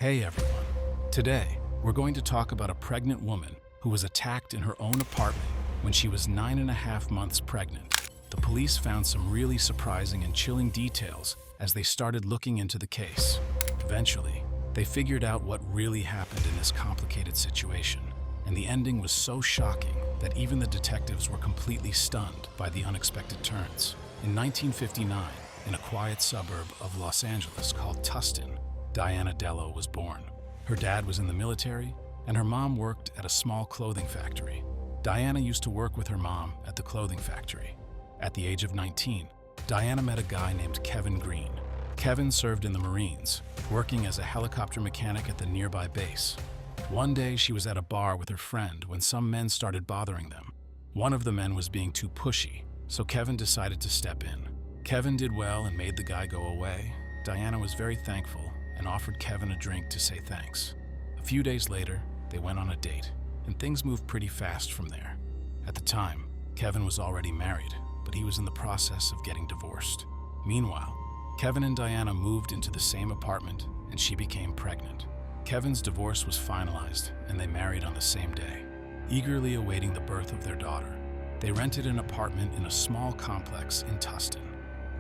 Hey everyone. Today, we're going to talk about a pregnant woman who was attacked in her own apartment when she was 9.5 months pregnant. The police found some really surprising and chilling details as they started looking into the case. Eventually, they figured out what really happened in this complicated situation, and the ending was so shocking that even the detectives were completely stunned by the unexpected turns. In 1959, in a quiet suburb of Los Angeles called Tustin, Diana Dello was born. Her dad was in the military, and her mom worked at a small clothing factory. Diana used to work with her mom at the clothing factory. At the age of 19, Diana met a guy named Kevin Green. Kevin served in the Marines, working as a helicopter mechanic at the nearby base. One day, she was at a bar with her friend when some men started bothering them. One of the men was being too pushy, so Kevin decided to step in. Kevin did well and made the guy go away. Diana was very thankful and offered Kevin a drink to say thanks. A few days later, they went on a date, and things moved pretty fast from there. At the time, Kevin was already married, but he was in the process of getting divorced. Meanwhile, Kevin and Diana moved into the same apartment, and she became pregnant. Kevin's divorce was finalized, and they married on the same day, eagerly awaiting the birth of their daughter. They rented an apartment in a small complex in Tustin.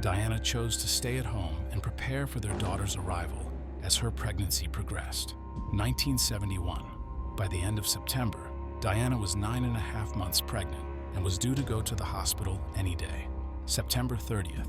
Diana chose to stay at home and prepare for their daughter's arrival as her pregnancy progressed. 1971. By the end of September, Diana was 9.5 months pregnant and was due to go to the hospital any day. September 30th.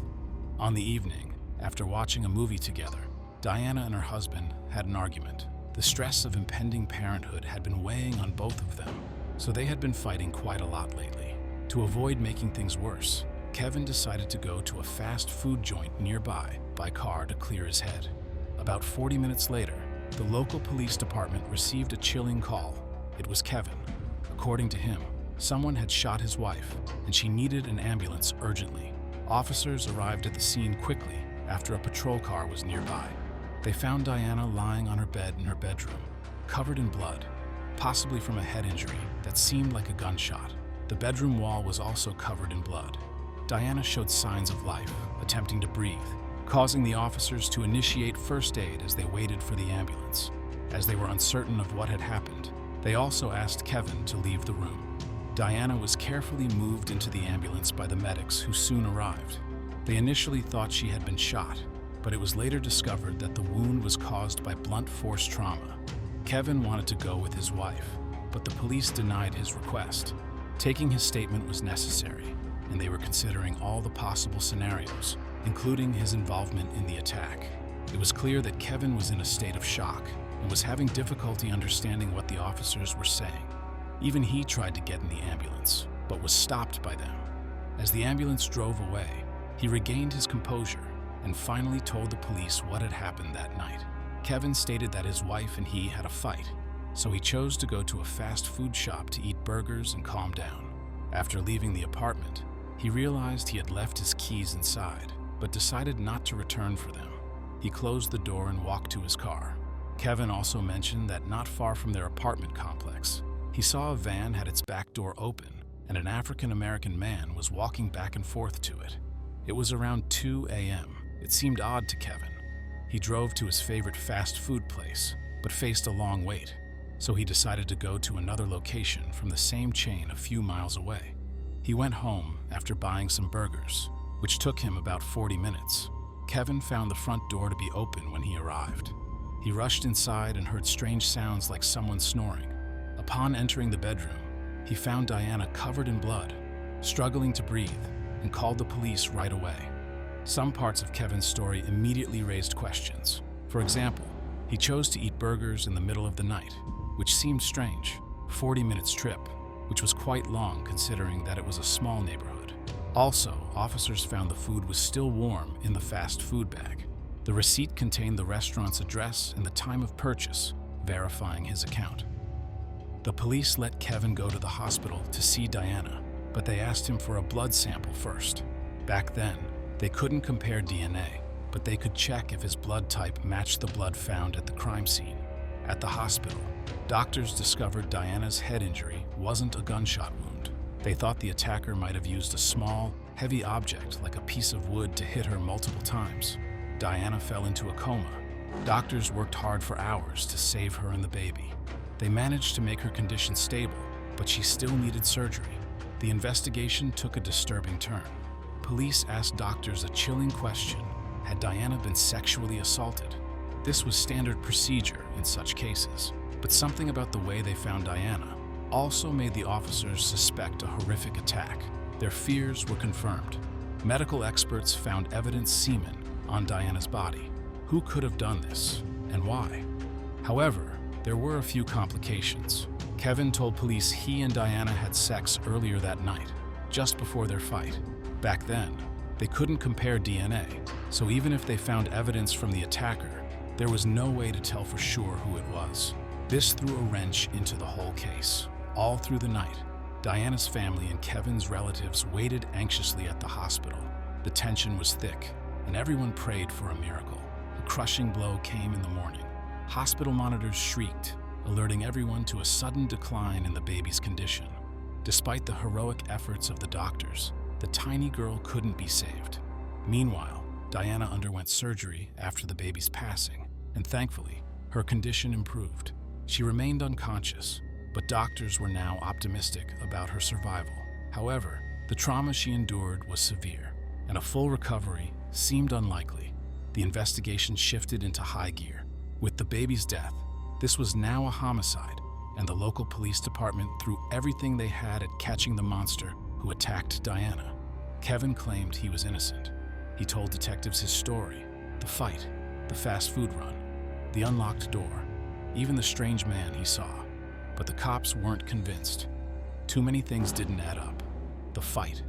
On the evening, after watching a movie together, Diana and her husband had an argument. The stress of impending parenthood had been weighing on both of them, so they had been fighting quite a lot lately. To avoid making things worse, Kevin decided to go to a fast food joint nearby by car to clear his head. About 40 minutes later, the local police department received a chilling call. It was Kevin. According to him, someone had shot his wife, and she needed an ambulance urgently. Officers arrived at the scene quickly after a patrol car was nearby. They found Diana lying on her bed in her bedroom, covered in blood, possibly from a head injury that seemed like a gunshot. The bedroom wall was also covered in blood. Diana showed signs of life, attempting to breathe, causing the officers to initiate first aid as they waited for the ambulance. As they were uncertain of what had happened, they also asked Kevin to leave the room. Diana was carefully moved into the ambulance by the medics who soon arrived. They initially thought she had been shot, but it was later discovered that the wound was caused by blunt force trauma. Kevin wanted to go with his wife, but the police denied his request. Taking his statement was necessary, and they were considering all the possible scenarios, including his involvement in the attack. It was clear that Kevin was in a state of shock and was having difficulty understanding what the officers were saying. Even he tried to get in the ambulance, but was stopped by them. As the ambulance drove away, he regained his composure and finally told the police what had happened that night. Kevin stated that his wife and he had a fight, so he chose to go to a fast food shop to eat burgers and calm down. After leaving the apartment, he realized he had left his keys inside, but decided not to return for them. He closed the door and walked to his car. Kevin also mentioned that not far from their apartment complex, he saw a van had its back door open and an African-American man was walking back and forth to it. It was around 2 a.m. It seemed odd to Kevin. He drove to his favorite fast food place, but faced a long wait, so he decided to go to another location from the same chain a few miles away. He went home after buying some burgers, which took him about 40 minutes. Kevin found the front door to be open when he arrived. He rushed inside and heard strange sounds like someone snoring. Upon entering the bedroom, he found Diana covered in blood, struggling to breathe, and called the police right away. Some parts of Kevin's story immediately raised questions. For example, he chose to eat burgers in the middle of the night, which seemed strange. 40 minutes trip, which was quite long considering that it was a small neighborhood. Also, officers found the food was still warm in the fast food bag. The receipt contained the restaurant's address and the time of purchase, verifying his account. The police let Kevin go to the hospital to see Diana, but they asked him for a blood sample first. Back then, they couldn't compare DNA, but they could check if his blood type matched the blood found at the crime scene. At the hospital, doctors discovered Diana's head injury wasn't a gunshot wound. They thought the attacker might have used a small, heavy object like a piece of wood to hit her multiple times. Diana fell into a coma, Doctors worked hard for hours to save her and the baby. They managed to make her condition stable, but she still needed surgery. The investigation took a disturbing turn. Police asked doctors a chilling question: had Diana been sexually assaulted? This was standard procedure in such cases, but something about the way they found Diana also made the officers suspect a horrific attack. Their fears were confirmed. Medical experts found evidence semen on Diana's body. Who could have done this, and why? However, there were a few complications. Kevin told police he and Diana had sex earlier that night, just before their fight. Back then, they couldn't compare DNA, so even if they found evidence from the attacker, there was no way to tell for sure who it was. This threw a wrench into the whole case. All through the night, Diana's family and Kevin's relatives waited anxiously at the hospital. The tension was thick, and everyone prayed for a miracle. A crushing blow came in the morning. Hospital monitors shrieked, alerting everyone to a sudden decline in the baby's condition. Despite the heroic efforts of the doctors, the tiny girl couldn't be saved. Meanwhile, Diana underwent surgery after the baby's passing, and thankfully, her condition improved. She remained unconscious, but doctors were now optimistic about her survival. However, the trauma she endured was severe, and a full recovery seemed unlikely. The investigation shifted into high gear. With the baby's death, this was now a homicide, and the local police department threw everything they had at catching the monster who attacked Diana. Kevin claimed he was innocent. He told detectives his story: the fight, the fast food run, the unlocked door, even the strange man he saw. But the cops weren't convinced. Too many things didn't add up. The fight,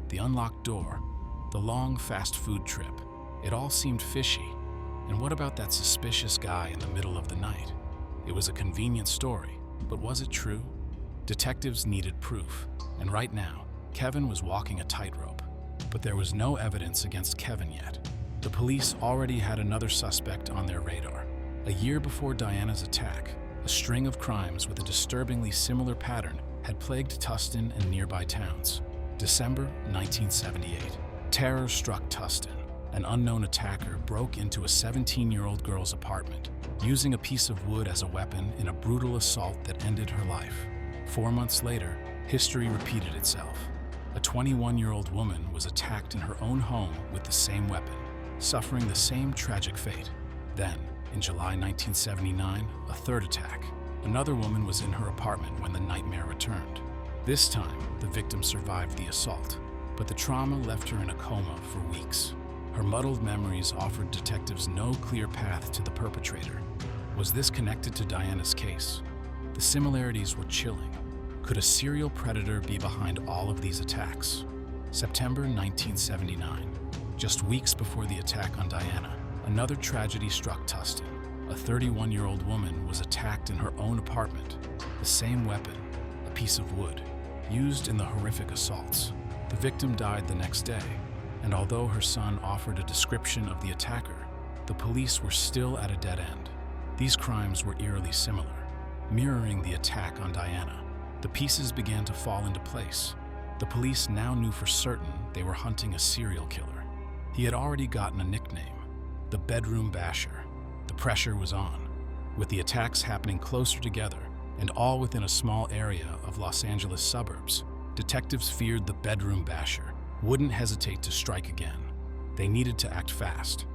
the unlocked door, the long fast food trip. It all seemed fishy. And what about that suspicious guy in the middle of the night? It was a convenient story, but was it true? Detectives needed proof, and right now, Kevin was walking a tightrope. But there was no evidence against Kevin yet. The police already had another suspect on their radar. A year before Diana's attack, a string of crimes with a disturbingly similar pattern had plagued Tustin and nearby towns. December 1978. Terror struck Tustin. An unknown attacker broke into a 17-year-old girl's apartment, using a piece of wood as a weapon in a brutal assault that ended her life. 4 months later, history repeated itself. A 21-year-old woman was attacked in her own home with the same weapon, suffering the same tragic fate. Then, in July 1979, a third attack. Another woman was in her apartment when the nightmare returned. This time, the victim survived the assault, but the trauma left her in a coma for weeks. Her muddled memories offered detectives no clear path to the perpetrator. Was this connected to Diana's case? The similarities were chilling. Could a serial predator be behind all of these attacks? September 1979. Just weeks before the attack on Diana, another tragedy struck Tustin. A 31-year-old woman was attacked in her own apartment. The same weapon, a piece of wood, used in the horrific assaults. The victim died the next day, and although her son offered a description of the attacker, the police were still at a dead end. These crimes were eerily similar, mirroring the attack on Diana. The pieces began to fall into place. The police now knew for certain they were hunting a serial killer. He had already gotten a nickname: the Bedroom Basher. The pressure was on. With the attacks happening closer together, and all within a small area of Los Angeles suburbs, detectives feared the Bedroom Basher wouldn't hesitate to strike again. They needed to act fast.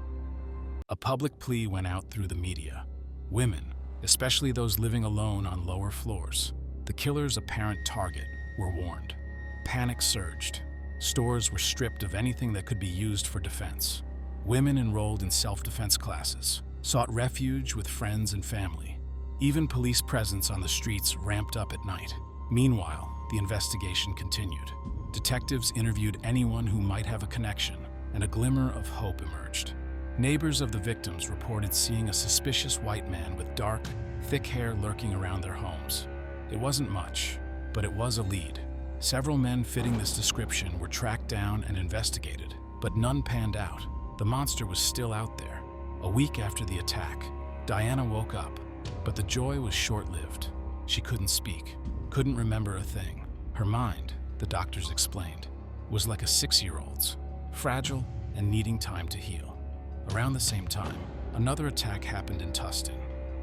A public plea went out through the media. Women, especially those living alone on lower floors, the killer's apparent target, were warned. Panic surged. Stores were stripped of anything that could be used for defense. Women enrolled in self-defense classes sought refuge with friends and family. Even police presence on the streets ramped up at night. Meanwhile, the investigation continued. Detectives interviewed anyone who might have a connection, and a glimmer of hope emerged. Neighbors of the victims reported seeing a suspicious white man with dark, thick hair lurking around their homes. It wasn't much, but it was a lead. Several men fitting this description were tracked down and investigated, but none panned out. The monster was still out there. A week after the attack, Diana woke up, but the joy was short-lived. She couldn't speak, couldn't remember a thing. Her mind, the doctors explained, was like a 6-year-old's, fragile and needing time to heal. Around the same time, Another attack happened in Tustin.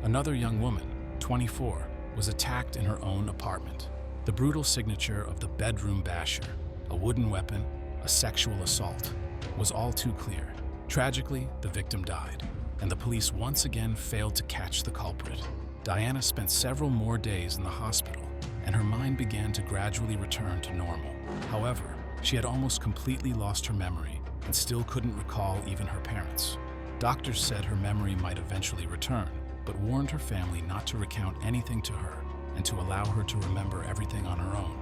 Another young woman, 24, was attacked in her own apartment. The brutal signature of the bedroom basher, a wooden weapon, a sexual assault, was all too clear. Tragically, the victim died, and the police once again failed to catch the culprit. Diana spent several more days in the hospital, and her mind began to gradually return to normal. However, she had almost completely lost her memory and still couldn't recall even her parents. Doctors said her memory might eventually return, but warned her family not to recount anything to her and to allow her to remember everything on her own.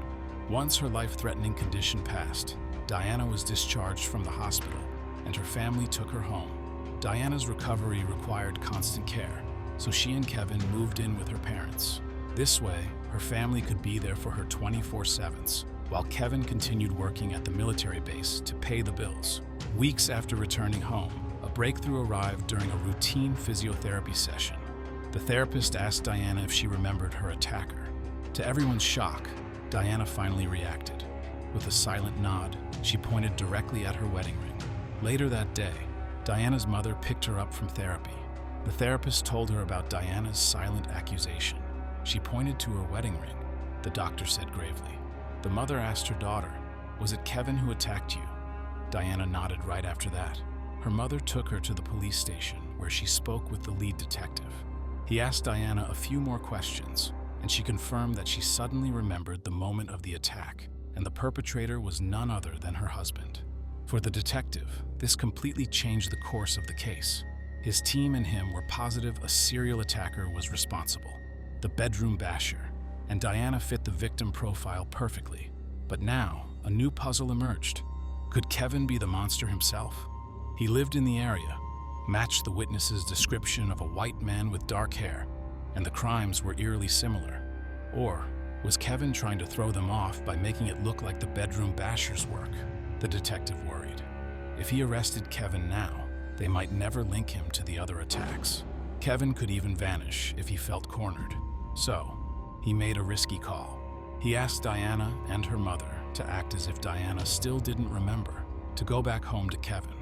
Once her life-threatening condition passed, Diana was discharged from the hospital, and her family took her home. Diana's recovery required constant care, so she and Kevin moved in with her parents. This way, her family could be there for her 24/7s, while Kevin continued working at the military base to pay the bills. Weeks after returning home, a breakthrough arrived during a routine physiotherapy session. The therapist asked Diana if she remembered her attacker. To everyone's shock, Diana finally reacted. With a silent nod, she pointed directly at her wedding ring. Later that day, Diana's mother picked her up from therapy. The therapist told her about Diana's silent accusation. She pointed to her wedding ring, the doctor said gravely. The mother asked her daughter, "Was it Kevin who attacked you?" Diana nodded right after that. Her mother took her to the police station, where she spoke with the lead detective. He asked Diana a few more questions, and she confirmed that she suddenly remembered the moment of the attack, and the perpetrator was none other than her husband. For the detective, this completely changed the course of the case. His team and him were positive a serial attacker was responsible, the bedroom basher, and Diana fit the victim profile perfectly. But now, a new puzzle emerged. Could Kevin be the monster himself? He lived in the area, matched the witness's description of a white man with dark hair, and the crimes were eerily similar. Or was Kevin trying to throw them off by making it look like the bedroom basher's work? The detective worried. If he arrested Kevin now, they might never link him to the other attacks. Kevin could even vanish if he felt cornered. So, he made a risky call. He asked Diana and her mother to act as if Diana still didn't remember, to go back home to Kevin.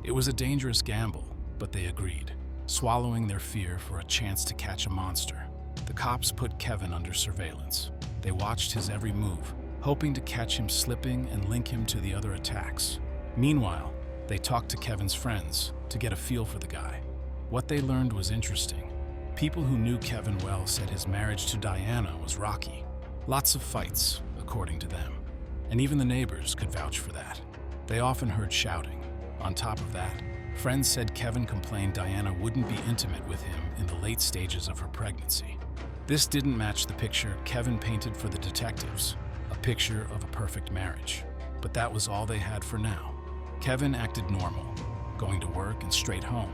It was a dangerous gamble, but they agreed, swallowing their fear for a chance to catch a monster. The cops put Kevin under surveillance. They watched his every move, hoping to catch him slipping and link him to the other attacks. Meanwhile, they talked to Kevin's friends to get a feel for the guy. What they learned was interesting. People who knew Kevin well said his marriage to Diana was rocky. Lots of fights, according to them. And even the neighbors could vouch for that. They often heard shouting. On top of that, friends said Kevin complained Diana wouldn't be intimate with him in the late stages of her pregnancy. This didn't match the picture Kevin painted for the detectives, a picture of a perfect marriage. But that was all they had for now. Kevin acted normal, going to work and straight home,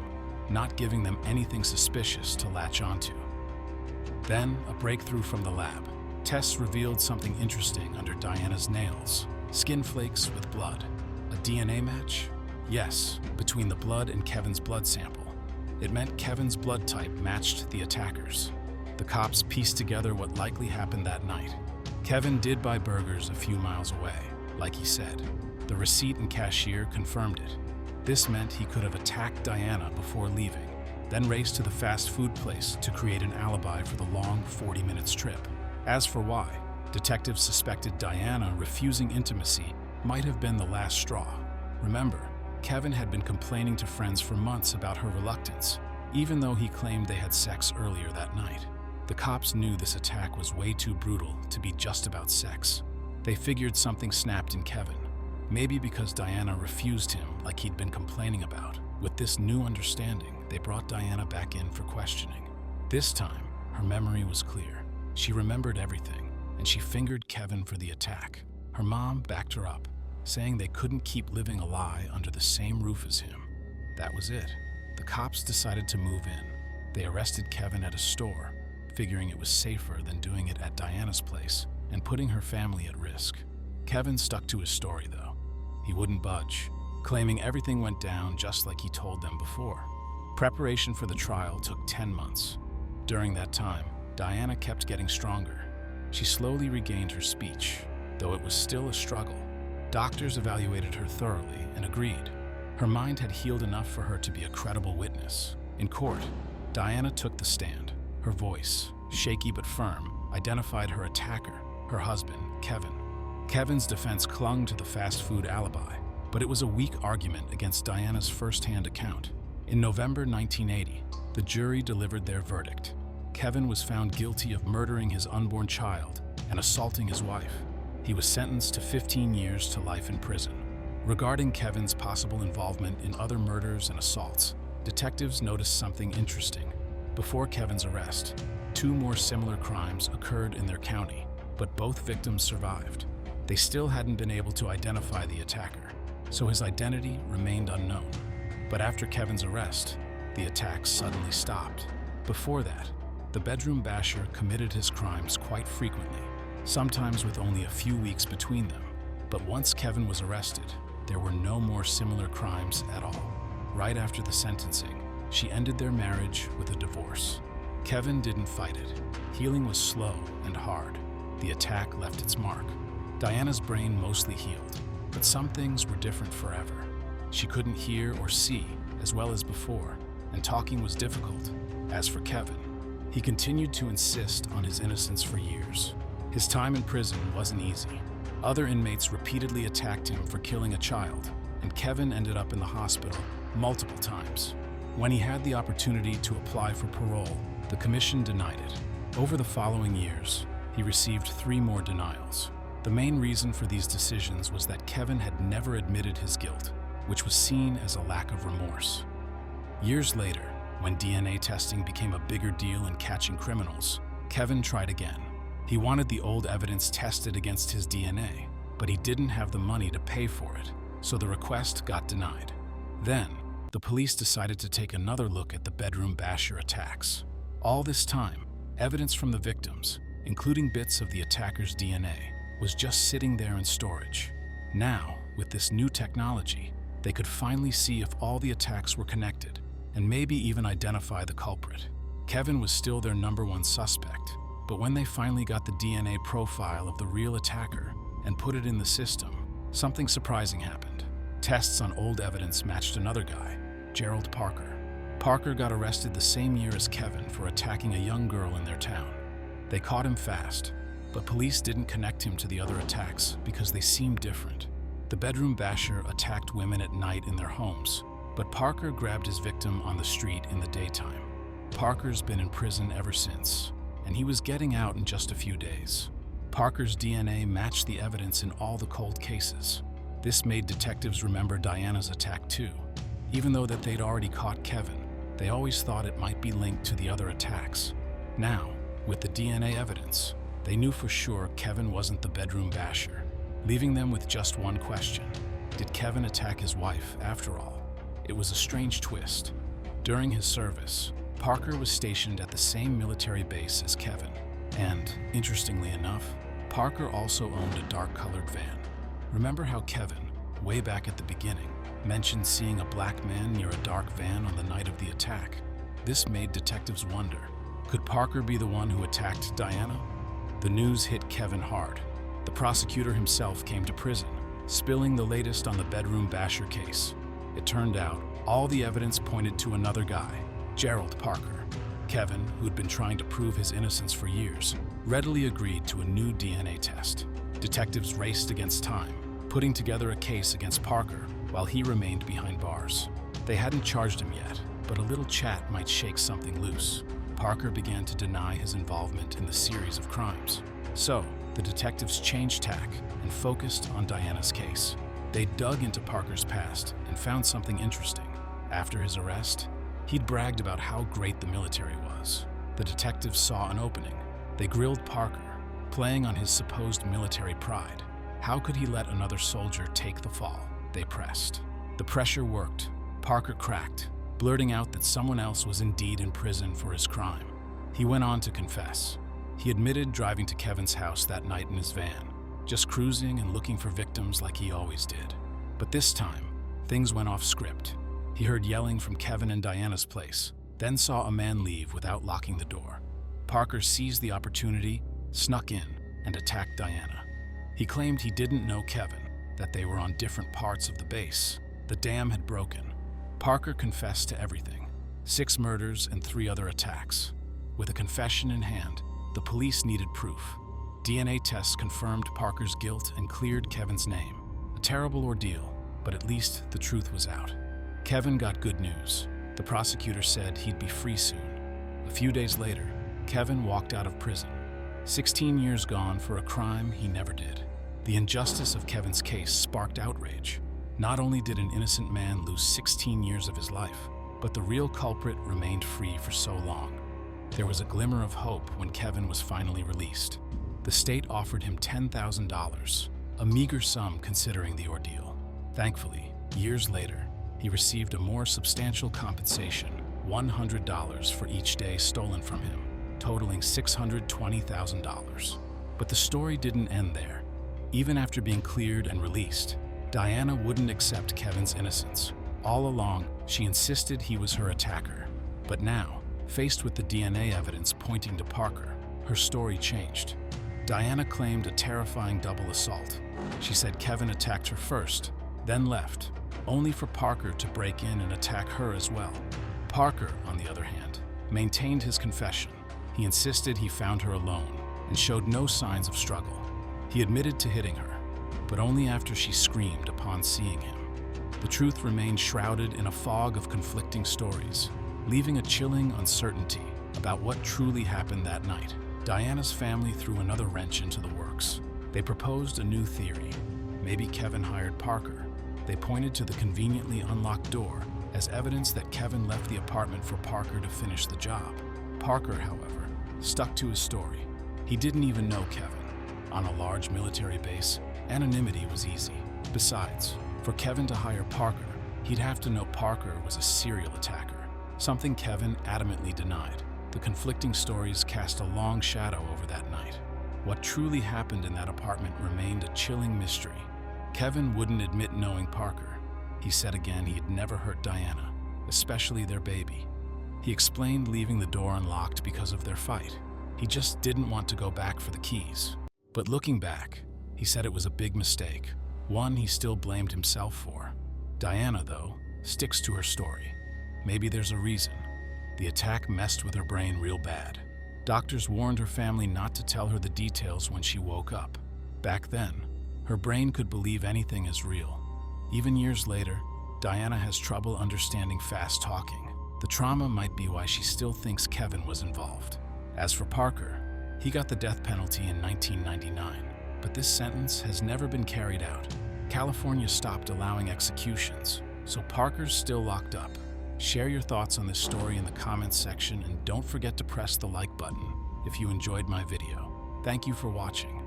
not giving them anything suspicious to latch onto. Then, a breakthrough from the lab. Tests revealed something interesting under Diana's nails. Skin flakes with blood. A DNA match? Yes, between the blood and Kevin's blood sample. It meant Kevin's blood type matched the attacker's. The cops pieced together what likely happened that night. Kevin did buy burgers a few miles away, like he said. The receipt and cashier confirmed it. This meant he could have attacked Diana before leaving, then raced to the fast food place to create an alibi for the long 40-minute trip. As for why, detectives suspected Diana refusing intimacy might have been the last straw. Remember, Kevin had been complaining to friends for months about her reluctance, even though he claimed they had sex earlier that night. The cops knew this attack was way too brutal to be just about sex. They figured something snapped in Kevin, maybe because Diana refused him like he'd been complaining about. With this new understanding, they brought Diana back in for questioning. This time, her memory was clear. She remembered everything, and she fingered Kevin for the attack. Her mom backed her up, saying they couldn't keep living a lie under the same roof as him. That was it. The cops decided to move in. They arrested Kevin at a store, figuring it was safer than doing it at Diana's place and putting her family at risk. Kevin stuck to his story, though. He wouldn't budge, claiming everything went down just like he told them before. Preparation for the trial took 10 months. During that time, Diana kept getting stronger. She slowly regained her speech, though it was still a struggle. Doctors evaluated her thoroughly and agreed. Her mind had healed enough for her to be a credible witness. In court, Diana took the stand. Her voice, shaky but firm, identified her attacker, her husband, Kevin. Kevin's defense clung to the fast food alibi, but it was a weak argument against Diana's first-hand account. In November 1980, the jury delivered their verdict. Kevin was found guilty of murdering his unborn child and assaulting his wife. He was sentenced to 15 years to life in prison. Regarding Kevin's possible involvement in other murders and assaults, detectives noticed something interesting. Before Kevin's arrest, 2 more similar crimes occurred in their county, but both victims survived. They still hadn't been able to identify the attacker, so his identity remained unknown. But after Kevin's arrest, the attacks suddenly stopped. Before that, the bedroom basher committed his crimes quite frequently, sometimes with only a few weeks between them. But once Kevin was arrested, there were no more similar crimes at all. Right after the sentencing, she ended their marriage with a divorce. Kevin didn't fight it. Healing was slow and hard. The attack left its mark. Diana's brain mostly healed, but some things were different forever. She couldn't hear or see as well as before, and talking was difficult. As for Kevin, he continued to insist on his innocence for years. His time in prison wasn't easy. Other inmates repeatedly attacked him for killing a child, and Kevin ended up in the hospital multiple times. When he had the opportunity to apply for parole, the commission denied it. Over the following years, he received 3 more denials. The main reason for these decisions was that Kevin had never admitted his guilt, which was seen as a lack of remorse. Years later, when DNA testing became a bigger deal in catching criminals, Kevin tried again. He wanted the old evidence tested against his DNA, but he didn't have the money to pay for it, so the request got denied. Then, the police decided to take another look at the bedroom basher attacks. All this time, evidence from the victims, including bits of the attacker's DNA, was just sitting there in storage. Now, with this new technology, they could finally see if all the attacks were connected, and maybe even identify the culprit. Kevin was still their #1 suspect, but when they finally got the DNA profile of the real attacker and put it in the system, something surprising happened. Tests on old evidence matched another guy, Gerald Parker. Parker got arrested the same year as Kevin for attacking a young girl in their town. They caught him fast, but police didn't connect him to the other attacks because they seemed different. The bedroom basher attacked women at night in their homes, but Parker grabbed his victim on the street in the daytime. Parker's been in prison ever since, and he was getting out in just a few days. Parker's DNA matched the evidence in all the cold cases. This made detectives remember Diana's attack too. Even though that they'd already caught Kevin, they always thought it might be linked to the other attacks. Now, with the DNA evidence, they knew for sure Kevin wasn't the bedroom basher, leaving them with just one question. Did Kevin attack his wife after all? It was a strange twist. During his service, Parker was stationed at the same military base as Kevin. And, interestingly enough, Parker also owned a dark-colored van. Remember how Kevin, way back at the beginning, mentioned seeing a black man near a dark van on the night of the attack? This made detectives wonder, could Parker be the one who attacked Diana? The news hit Kevin hard. The prosecutor himself came to prison, spilling the latest on the bedroom basher case. It turned out all the evidence pointed to another guy, Gerald Parker. Kevin, who'd been trying to prove his innocence for years, readily agreed to a new DNA test. Detectives raced against time, putting together a case against Parker while he remained behind bars. They hadn't charged him yet, but a little chat might shake something loose. Parker began to deny his involvement in the series of crimes. So, the detectives changed tack and focused on Diana's case. They dug into Parker's past and found something interesting. After his arrest, he'd bragged about how great the military was. The detectives saw an opening. They grilled Parker, playing on his supposed military pride. How could he let another soldier take the fall? They pressed. The pressure worked. Parker cracked, blurting out that someone else was indeed in prison for his crime. He went on to confess. He admitted driving to Kevin's house that night in his van, just cruising and looking for victims like he always did. But this time, things went off script. He heard yelling from Kevin and Diana's place, then saw a man leave without locking the door. Parker seized the opportunity, snuck in, and attacked Diana. He claimed he didn't know Kevin, that they were on different parts of the base. The dam had broken. Parker confessed to everything. 6 murders and 3 other attacks. With a confession in hand, the police needed proof. DNA tests confirmed Parker's guilt and cleared Kevin's name. A terrible ordeal, but at least the truth was out. Kevin got good news. The prosecutor said he'd be free soon. A few days later, Kevin walked out of prison. 16 years gone for a crime he never did. The injustice of Kevin's case sparked outrage. Not only did an innocent man lose 16 years of his life, but the real culprit remained free for so long. There was a glimmer of hope when Kevin was finally released. The state offered him $10,000, a meager sum considering the ordeal. Thankfully, years later, he received a more substantial compensation, $100 for each day stolen from him, totaling $620,000. But the story didn't end there. Even after being cleared and released, Diana wouldn't accept Kevin's innocence. All along, she insisted he was her attacker. But now, faced with the DNA evidence pointing to Parker, her story changed. Diana claimed a terrifying double assault. She said Kevin attacked her first, then left, only for Parker to break in and attack her as well. Parker, on the other hand, maintained his confession. He insisted he found her alone and showed no signs of struggle. He admitted to hitting her, but only after she screamed upon seeing him. The truth remained shrouded in a fog of conflicting stories, leaving a chilling uncertainty about what truly happened that night. Diana's family threw another wrench into the works. They proposed a new theory. Maybe Kevin hired Parker. They pointed to the conveniently unlocked door as evidence that Kevin left the apartment for Parker to finish the job. Parker, however, stuck to his story. He didn't even know Kevin. On a large military base, anonymity was easy. Besides, for Kevin to hire Parker, he'd have to know Parker was a serial attacker, something Kevin adamantly denied. The conflicting stories cast a long shadow over that night. What truly happened in that apartment remained a chilling mystery. Kevin wouldn't admit knowing Parker. He said again he'd never hurt Diana, especially their baby. He explained leaving the door unlocked because of their fight. He just didn't want to go back for the keys. But looking back, he said it was a big mistake, one he still blamed himself for. Diana, though, sticks to her story. Maybe there's a reason. The attack messed with her brain real bad. Doctors warned her family not to tell her the details when she woke up. Back then, her brain could believe anything as real. Even years later, Diana has trouble understanding fast talking. The trauma might be why she still thinks Kevin was involved. As for Parker, he got the death penalty in 1999, but this sentence has never been carried out. California stopped allowing executions, so Parker's still locked up. Share your thoughts on this story in the comments section and don't forget to press the like button if you enjoyed my video. Thank you for watching.